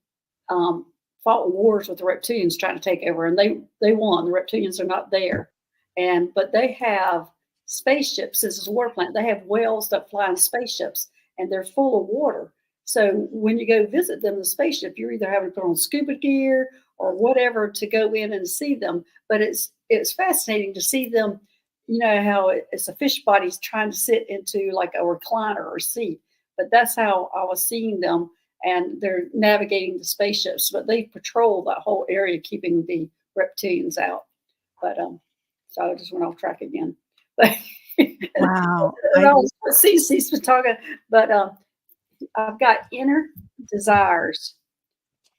fought wars with the reptilians trying to take over, and they won. The reptilians are not there, but they have spaceships. This is a water planet. They have whales that fly in spaceships, and they're full of water. So when you go visit them in the spaceship, you're either having to put on scuba gear or whatever to go in and see them. But it's fascinating to see them. You know how it's a fish body's trying to sit into like a recliner or seat, but that's how I was seeing them. And they're navigating the spaceships, but they patrol that whole area, keeping the reptilians out. But so I just went off track again. But wow, Cece's been talking, but I've got inner desires.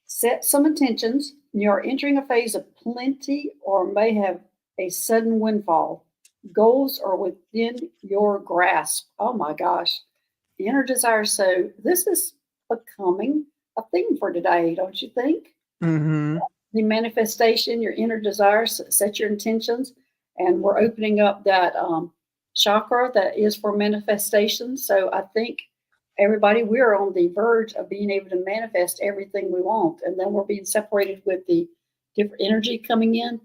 Set some intentions. You are entering a phase of plenty or may have a sudden windfall. Goals are within your grasp. Oh my gosh. Inner desires. So this is becoming a theme for today, don't you think? Mhm. The manifestation, your inner desires, set your intentions, and we're opening up that chakra that is for manifestation. So I think everybody, we're on the verge of being able to manifest everything we want, and then we're being separated with the different energy coming in.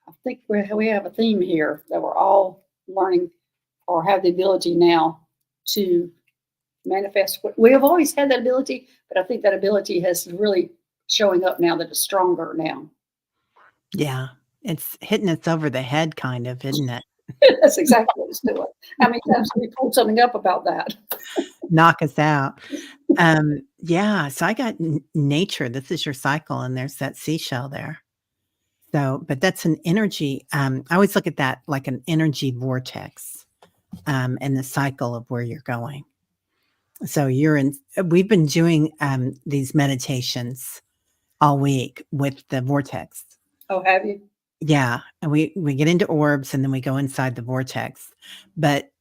I think we have a theme here that we're all learning or have the ability now to manifest. We have always had that ability, but I think that ability has really showing up now that it's stronger now. Yeah. It's hitting us over the head kind of, isn't it? That's exactly what it's doing. How many times have we pulled something up about that? Knock us out. Yeah, so I got n nature, this is your cycle, and there's that seashell there. So but that's an energy, I always look at that like an energy vortex, and the cycle of where you're going. So you're in we've been doing, these meditations all week with the vortex. Oh, have you? Yeah, and we get into orbs, and then we go inside the vortex. But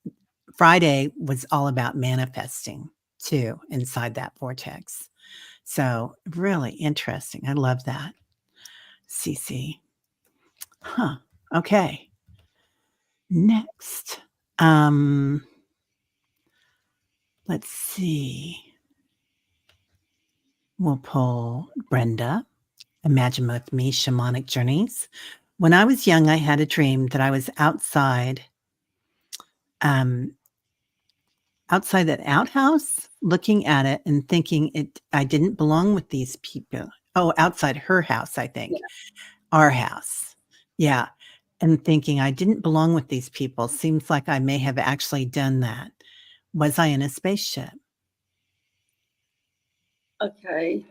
Friday was all about manifesting too inside that vortex. So, really interesting. I love that. CC. Huh. Okay. Next. Um, let's see. We'll pull Brenda. Imagine with me shamanic journeys. When I was young, I had a dream that I was um, outside that outhouse, looking at it and thinking I didn't belong with these people. Oh, outside her house, I Yeah. think. Our house. Yeah. And thinking I didn't belong with these people. Seems like I may have actually done that. Was I in a spaceship? Okay.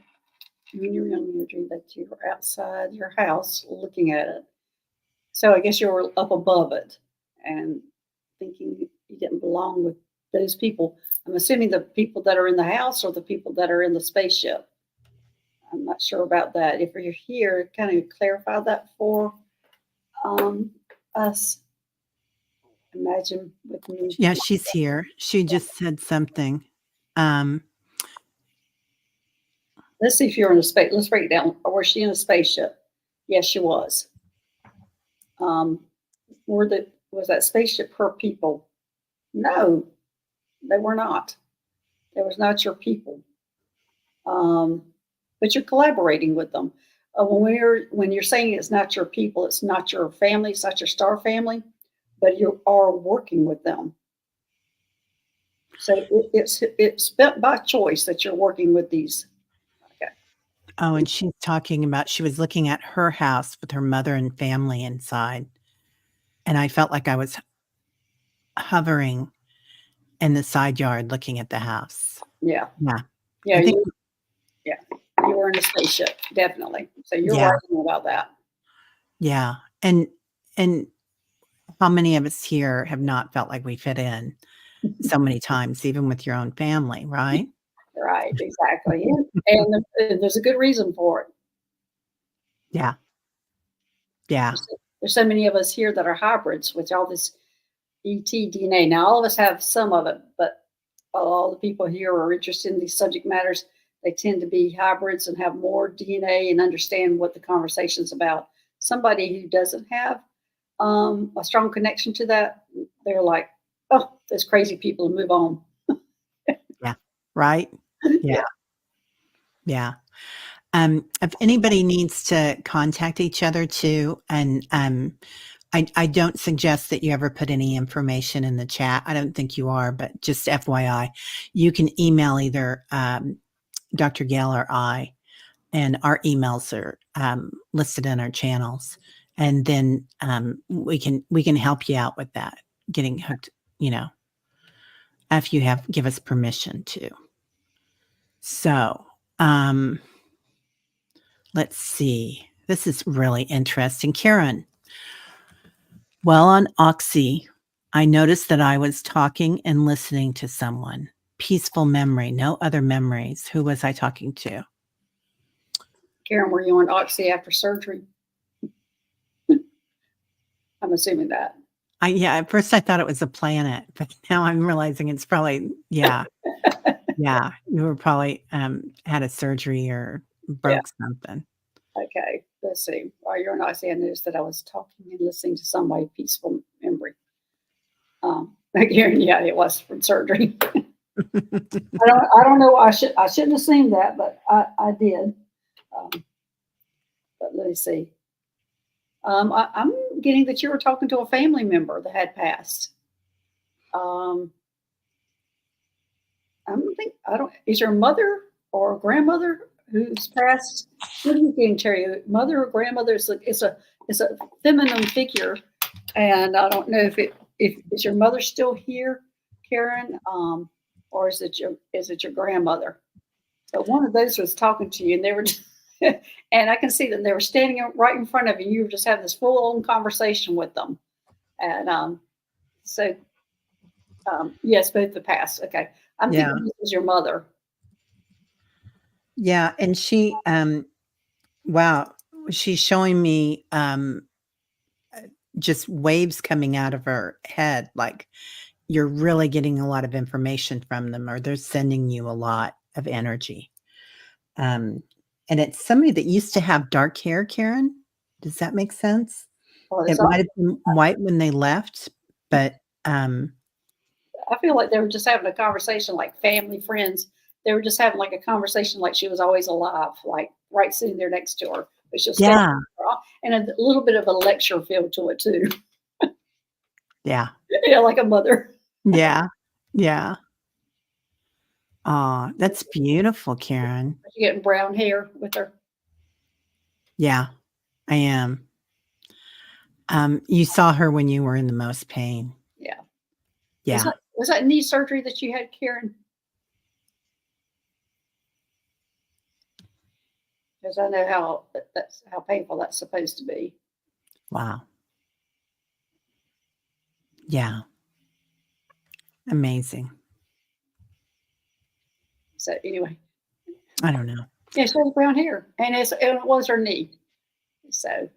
When you were young, you dreamed that you were outside your house looking at it. So I guess you were up above it and thinking you didn't belong with those people. I'm assuming the people that are in the house or the people that are in the spaceship. I'm not sure about that. If you're here, kind of clarify that for um, us. Imagine with me. Yeah, she's here. She just said something. Um, Let's see if you're in a space. Let's break it down. Or was she in a spaceship? Yes, she was. Um, was that spaceship her people? No, they were not. They was not your people. Um, but you're collaborating with them. When you're saying it's not your people, it's not your family, it's not your star family, but you are working with them. So it's by choice that you're working with these. Okay. oh, and she's talking about she was looking at her house with her mother and family inside. And I felt like I was hovering in the side yard looking at the house. Yeah. Yeah. Yeah. I think, Yeah. You were in a spaceship, definitely. So you're yeah, right about that. yeah. And how many of us here have not felt like we fit in so many times, even with your own family, right? Right. Exactly. And there's a good reason for it. Yeah. Yeah. There's so many of us here that are hybrids with all this ET DNA. Now, all of us have some of it, but all the people here are interested in these subject matters. They tend to be hybrids and have more DNA and understand what the conversation's about. Somebody who doesn't have a strong connection to that, they're like, oh, those crazy people, and move on. Yeah. Right? Yeah. Yeah. Yeah. If anybody needs to contact each other too, and I don't suggest that you ever put any information in the chat. I don't think you are, but just FYI, you can email either Dr. Gail or I, and our emails are listed in our channels, and then we can help you out with that, getting hooked. You know, if you have give us permission to. So. Um, Let's see. This is really interesting. Karen, while on Oxy, I noticed that I was talking and listening to someone. peaceful memory, no other memories. Who was I talking to? Karen, were you on Oxy after surgery? I'm assuming that. Yeah, at first I thought it was a planet, but now I'm realizing it's probably, yeah, yeah. You were probably had a surgery or Yeah. broke something. Okay. Let's see. While you're on Oxy, I noticed that I was talking and listening to somebody peaceful memory. Karen, yeah, it was from surgery. I don't know. I shouldn't have seen that, but I did. But let me see. I'm getting that you were talking to a family member that had passed. Um, I don't. Is your mother or grandmother who's passed? What are you getting, Terry? Mother or grandmother? It's a feminine figure, and I don't know if is your mother still here, Karen, or is it your grandmother? But one of those was talking to you, and they were, and I can see them. They were standing right in front of you. You were just having this full on conversation with them, and so yes, both the past. Okay, I'm Yeah. thinking this was your mother. Yeah. And she, wow, she's showing me just waves coming out of her head. Like you're really getting a lot of information from them, or they're sending you a lot of energy. And it's somebody that used to have dark hair, Karen. Does that make sense? Or It might have been white when they left, but I feel like they were just having a conversation like family, friends. They were just having like a conversation like she was always alive, like right sitting there next to her. But she'll stay yeah, and a little bit of a lecture feel to it too. yeah, Yeah, like a mother. yeah, yeah. Oh, that's beautiful, Karen. She getting brown hair with her. Yeah, I am. You saw her when you were in the most pain. Yeah. Yeah. Was that knee surgery that you had, Karen? Because I know that's how painful that's supposed to be. Wow. Yeah. Amazing. So anyway, I don't know. yeah, she has brown hair, and it was her knee. So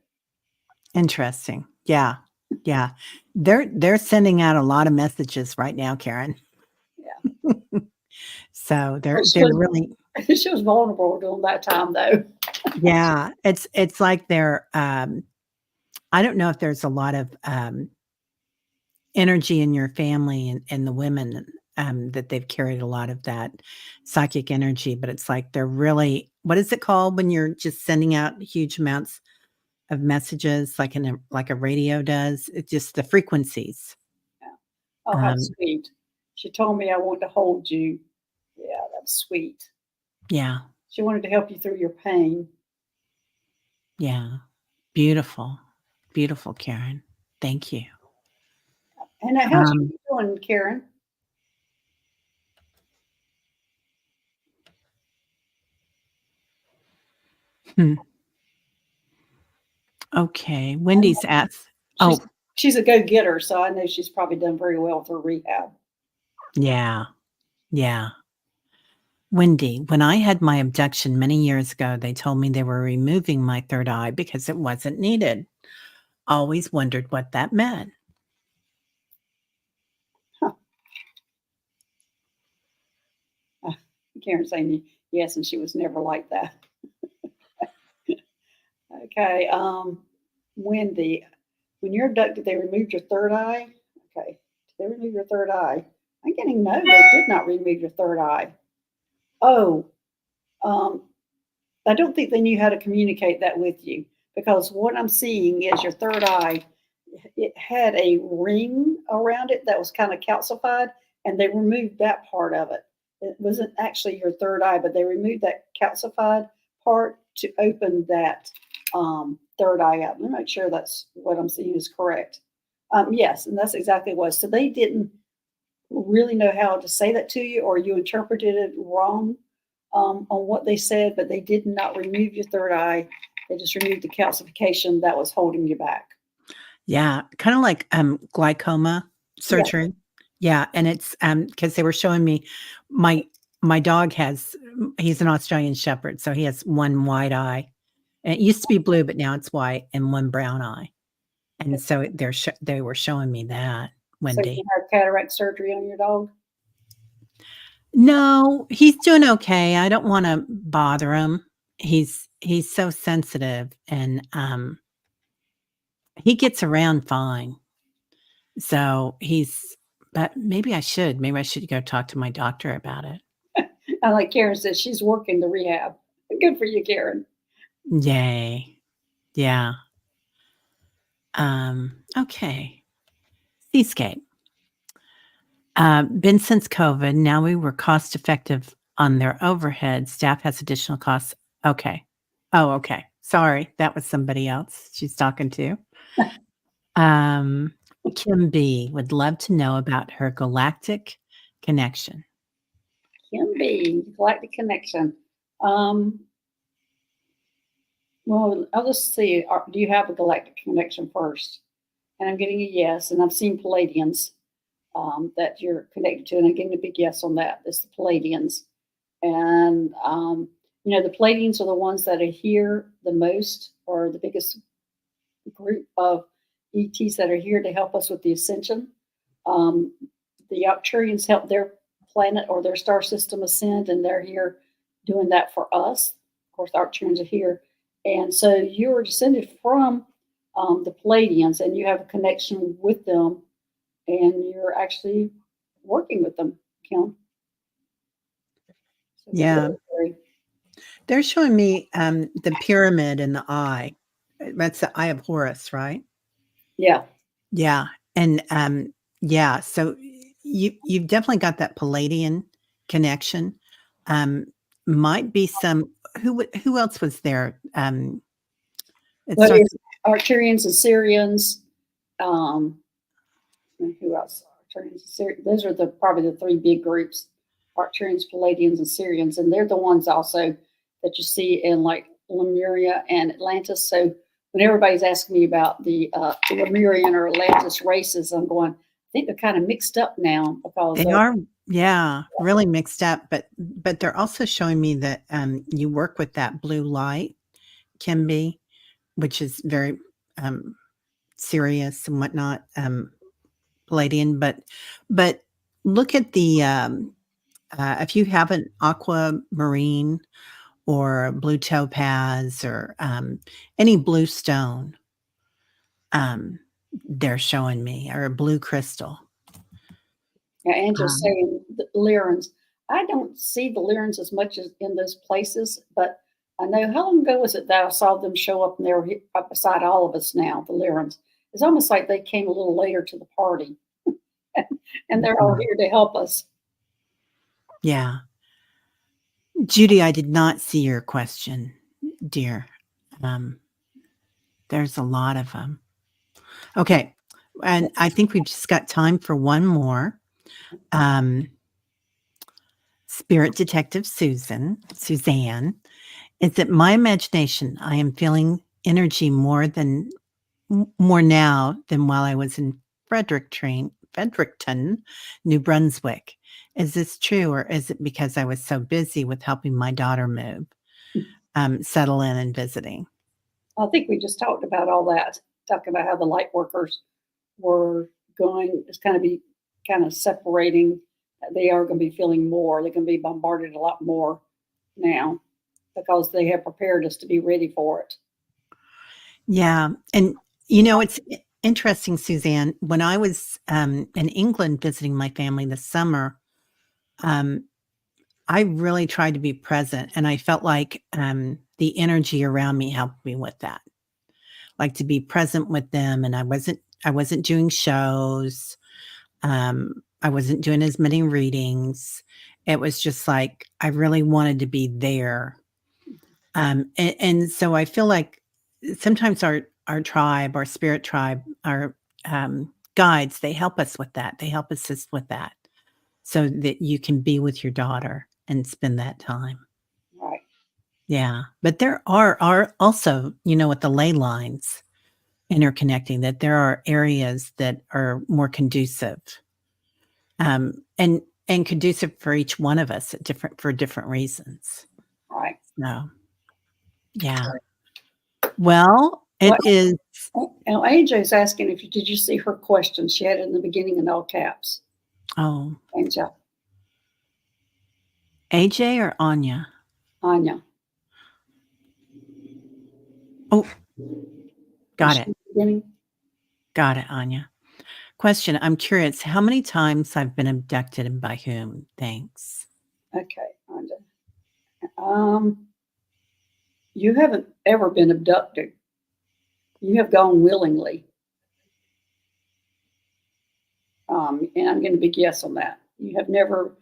Interesting. Yeah. Yeah. They're sending out a lot of messages right now, Karen. yeah, So but they're really she was vulnerable during that time, though. yeah. It's like they're I don't know if there's a lot of energy in your family and the women that they've carried a lot of that psychic energy, but it's like they're really what is it called when you're just sending out huge amounts of messages like a radio does? It's just the frequencies. Yeah. Oh, how Um, sweet! She told me I want to hold you. Yeah, that's sweet. yeah, She wanted to help you through your pain. yeah. Beautiful. Beautiful, Karen. Thank you. And how's Um, she doing, Karen? hmm. Okay. Wendy's asked. She's Oh, she's a go getter, so I know she's probably done very well with her rehab. yeah. Yeah. Wendy, when I had my abduction many years ago, they told me they were removing my third eye because it wasn't needed. Always wondered what that meant. Huh. Karen saying yes, and she was never like that. Okay, Wendy, when you're abducted, they removed your third eye. Okay, did they remove your third eye? I'm getting no. They did not remove your third eye. Oh, um, I don't think they knew how to communicate that with you because what I'm seeing is your third eye. It had a ring around it that was kind of calcified, and they removed that part of it. It wasn't actually your third eye, but they removed that calcified part to open that third eye up. Let me make sure that's what I'm seeing is correct. Yes, and that's exactly what. So they didn't really know how to say that to you, or you interpreted it wrong on what they said, but they did not remove your third eye. They just removed the calcification that was holding you back. Yeah, kind of like glaucoma Yeah, surgery. Yeah, and it's, because they were showing me my my dog has he's an Australian Shepherd, so he has 1 white eye, and it used to be blue, but now it's white, and 1 brown eye, and so they were showing me that, So you Wendy. have cataract surgery on your dog? No, he's doing okay, I don't wanna bother him. He's so sensitive, and, he gets around fine. So, but maybe I should go talk to my doctor about it. And like Karen says, she's working the rehab. Good for you, Karen. Yay. Yeah. Okay. Seascape. Been since COVID. Now we were cost effective on their overhead. Staff has additional costs. Okay. Oh, okay. Sorry. That was somebody else she's talking to. Um, Kim B would love to know about her galactic connection. Can be Galactic Connection. Um, well, I'll just see. Do you have a Galactic Connection first? And I'm getting a yes. And I've seen Palladians that you're connected to, and I'm getting a big yes on that. It's the Palladians. And, the Palladians are the ones that are here the most, or the biggest group of ETs that are here to help us with the ascension. Um, the Arcturians help their planet or their star system ascend, and they're here doing that for us. Of course, the Arcturians are here. And so you are descended from the Palladians, and you have a connection with them, and you're actually working with them, Kim. So Yeah. very, They're showing me, the pyramid in the eye. That's the Eye of Horus, right? yeah. Yeah, and, yeah, so you've definitely got that Palladian connection. Um, might be some who else was there? It Well, starts it's Arcturians and Syrians. Um, and who else? Arcturians and Syrians. Those are probably the three big groups: Arcturians, Palladians, and Syrians, and they're the ones also that you see in like Lemuria and Atlantis. So when everybody's asking me about the Lemurian or Atlantis races, I'm going, I think they're kind of mixed up now because they are, yeah, really mixed up, but they're also showing me that, you work with that blue light, can be, which is very, um, serious and whatnot, Palladian, but look at the, if you have an aquamarine or blue topaz or any blue stone, um, they're showing me, or a blue crystal. yeah, Angela's Um, saying the Lyrans. I don't see the Lyrans as much as in those places, but I know how long ago was it that I saw them show up and they were up beside all of us now, the Lyrans. It's almost like they came a little later to the party and they're all yeah, here to help us. yeah. Judy, I did not see your question, dear. Um, there's a lot of them. Okay, and I think we've just got time for one more. Um, Spirit Detective Suzanne, is it my imagination? I am feeling energy more now than while I was in Fredericton, New Brunswick. Is this true, or is it because I was so busy with helping my daughter move, settle in and visiting? I think we just talked about all that, talking about how the light workers were going, it's kind of be kind of separating. They are going to be feeling more. They're going to be bombarded a lot more now because they have prepared us to be ready for it. Yeah, and, it's interesting, Suzanne, when I was, in England visiting my family this summer, um, I really tried to be present, and I felt like, the energy around me helped me with that. Like, to be present with them, and I wasn't doing shows, I wasn't doing as many readings. It was just like, I really wanted to be there. And so I feel like sometimes our tribe, our spirit tribe, our, guides, they help us with that. They help assist with that so that you can be with your daughter and spend that time. Right. Yeah, but there are also, with the ley lines interconnecting, that there are areas that are more conducive. and conducive for each one of us for different reasons. Right. So, yeah. Well, it Well, is. Now AJ's asking if did you see her question? She had it in the beginning in all caps. Oh, Angel, AJ or Anya? Anya. Oh, Was got she it. in the beginning? Got it, Anya. Question. I'm curious how many times I've been abducted and by whom? Thanks. Okay, Anya. You haven't ever been abducted. You have gone willingly. And I'm going to be yes on that. You have never,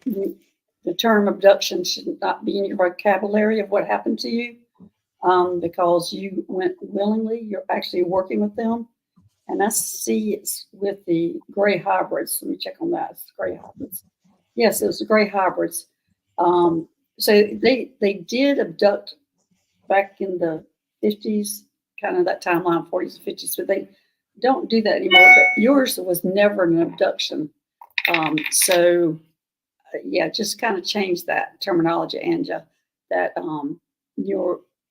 the term abduction should not be in your vocabulary of what happened to you because you went willingly. You're actually working with them. And I see it's with the gray hybrids. Let me check on that. It's gray hybrids. Yes, it was the gray hybrids. So they did abduct back in the 50s, kind of that timeline, 40s and 50s, but they don't do that anymore. But yours was never an abduction. So, yeah, just kind of change that terminology, Anja, that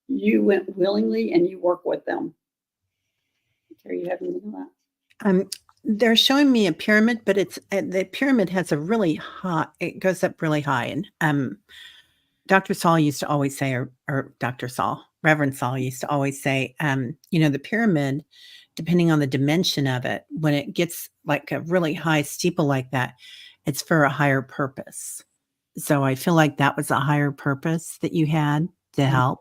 you went willingly and you work with them. Are you having anything on that? They're showing me a pyramid, but it's the pyramid has a really high. It goes up really high, and Dr. Saul used to always say, or Dr. Saul, Reverend Saul used to always say, the pyramid, depending on the dimension of it, when it gets like a really high steeple like that, it's for a higher purpose. So I feel like that was a higher purpose that you had to help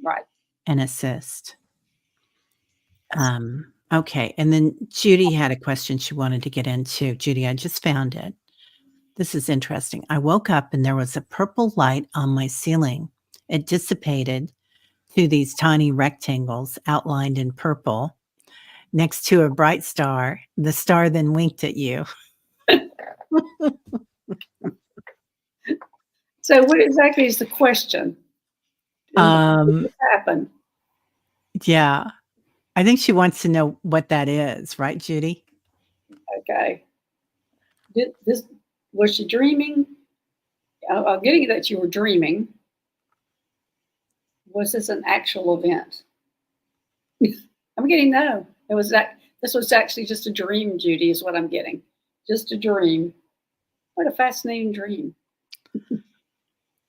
Right. and assist. Okay. And then Judy had a question she wanted to get into. Judy, I just found it. This is interesting. I woke up and there was a purple light on my ceiling. It dissipated to these tiny rectangles outlined in purple next to a bright star. The star then winked at you. So, what exactly is the question? What happened? Yeah. I think she wants to know what that is, right, Judy? Okay. This was she dreaming? I'm getting that you were dreaming. Was this an actual event? I'm getting no. It was that this was actually just a dream, Judy, is what I'm getting. Just a dream. What a fascinating dream.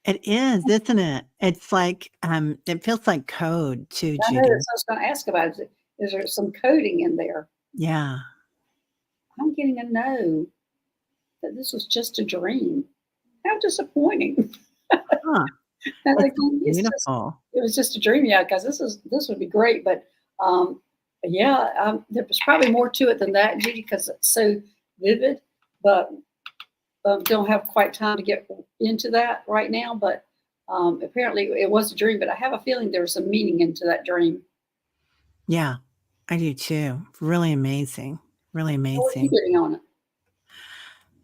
It is, isn't it? It's like it feels like code too, I know Judy. that's what I was going to ask about. Is there some coding in there? Yeah. I'm getting a no that this was just a dream. How disappointing. Huh. And It's like, beautiful. it was just a dream, yeah, because this would be great. But yeah, there was probably more to it than that, Judy, because it's so vivid. But don't have quite time to get into that right now. But apparently it was a dream. But I have a feeling there was some meaning into that dream. Yeah, I do too. Really amazing. Really What are you amazing. getting on it?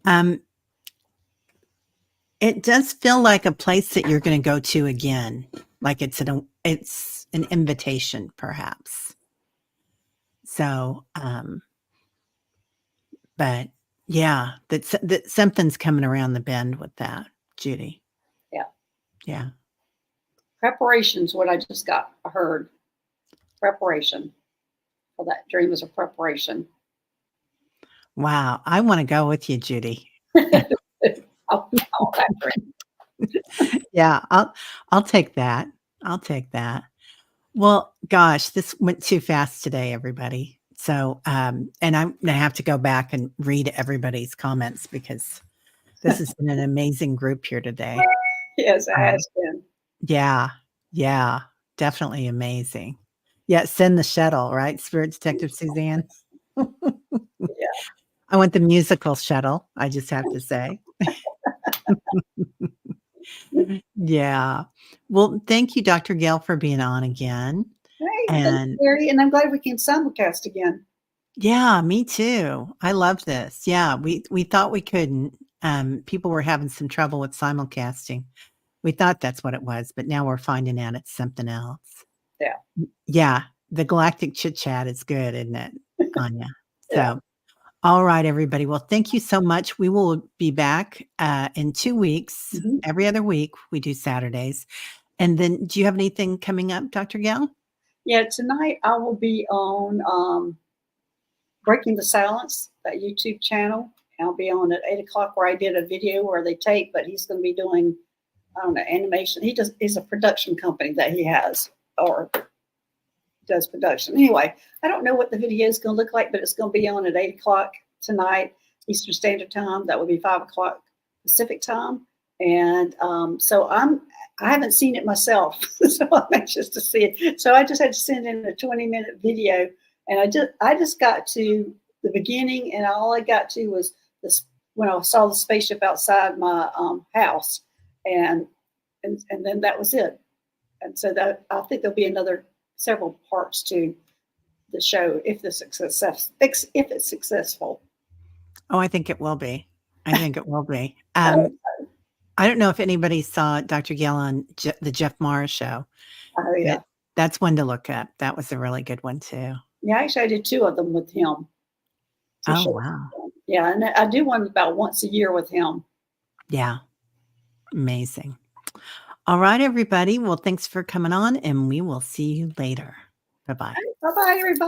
Um, it does feel like a place that you're going to go to again. Like it's an invitation, perhaps. So, but yeah, that something's coming around the bend with that, Judy. Yeah. Yeah. Preparation's what I just got heard. Preparation. Well, that dream is a preparation. Wow. I want to go with you, Judy. I'll that dream. Yeah, I'll take that. I'll take that. Well, gosh, this went too fast today, everybody. So, and I'm gonna have to go back and read everybody's comments because this has been an amazing group here today. Yes, it Um, has been. yeah, yeah, definitely amazing. Yeah, send the shuttle, right, Spirit Detective Suzanne? Yeah. I want the musical shuttle, I just have to say. Yeah. Well, thank you, Dr. Gail, for being on again. Hey, thanks, And Gary. And I'm glad we can simulcast again. yeah, me too. I love this. Yeah, we thought we couldn't. People were having some trouble with simulcasting. We thought that's what it was, but now we're finding out it's something else. Yeah. Yeah, the galactic chit chat is good, isn't it, Anya? Yeah. So, All right, everybody. Well, thank you so much. We will be back in 2 weeks. Mhm. Every other week, we do Saturdays. And then do you have anything coming up, Dr. Gail? Yeah, tonight I will be on Breaking the Silence, that YouTube channel. I'll be on at 8 o'clock where I did a video where they tape, but he's going to be doing, I don't know, animation. He's a production company that he has or does production. Anyway, I don't know what the video is going to look like, but it's going to be on at 8 o'clock tonight, Eastern Standard Time. That would be 5 o'clock Pacific Time. And I haven't seen it myself, so I'm anxious to see it. So I just had to send in a 20-minute video, and I just got to the beginning, and all I got to was this when I saw the spaceship outside my house, and then that was it. And so that I think there'll be another several parts to the show if it's successful. Oh, I think it will be. I think it will be. Oh, I don't know if anybody saw Dr. Gail on the Jeff Morris show, oh yeah, but that's one to look up. That was a really good one too. yeah. Actually, I did two of them with him. Two Oh, shows. wow. Yeah, and I do one about once a year with him. Yeah. Amazing. All right, everybody. Well, thanks for coming on, and we will see you later. Bye-bye. Bye bye, everybody.